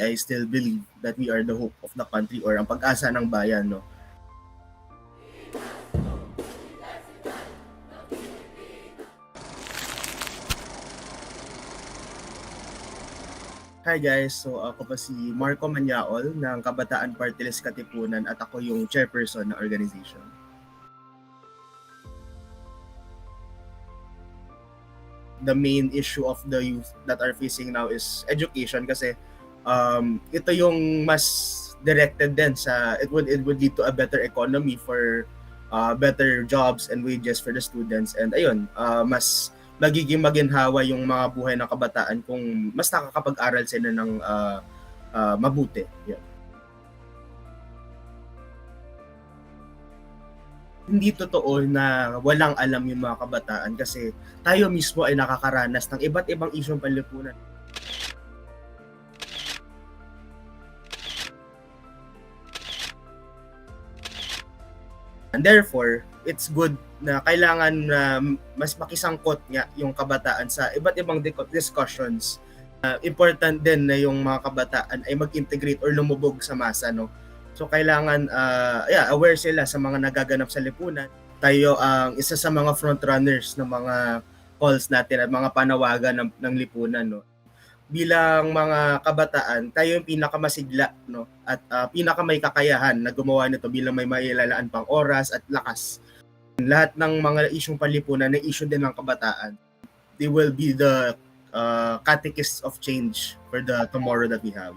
I still believe that we are the hope of the country or ang pag-asa ng bayan, no? Hi guys, so ako pa si Marco Manyaol ng Kabataan Party List Katipunan at ako yung chairperson ng organization. The main issue of the youth that are facing now is education kasi ito yung mas directed din sa it would lead to a better economy for better jobs and wages for the students, and ayun, mas magiging maginhawa yung mga buhay ng kabataan kung mas nakakapag-aral sila ng mabuti. Yeah. Hindi totoo na walang alam yung mga kabataan kasi tayo mismo ay nakakaranas ng iba't ibang isyong panlipunan. And therefore, it's good na kailangan na mas makisangkot nga yung kabataan sa iba't ibang discussions. Important din na yung mga kabataan ay mag-integrate or lumubog sa masa, no? So kailangan aware sila sa mga nagaganap sa lipunan. Tayo ang isa sa mga frontrunners ng mga calls natin at mga panawagan ng lipunan, no? Bilang mga kabataan, tayo yung pinakamasigla, no? At pinakamay kakayahan na gumawa nito bilang may mailalaan pang oras at lakas. Lahat ng mga isyong panlipunan na issue din ng kabataan, they will be the catechists of change for the tomorrow that we have.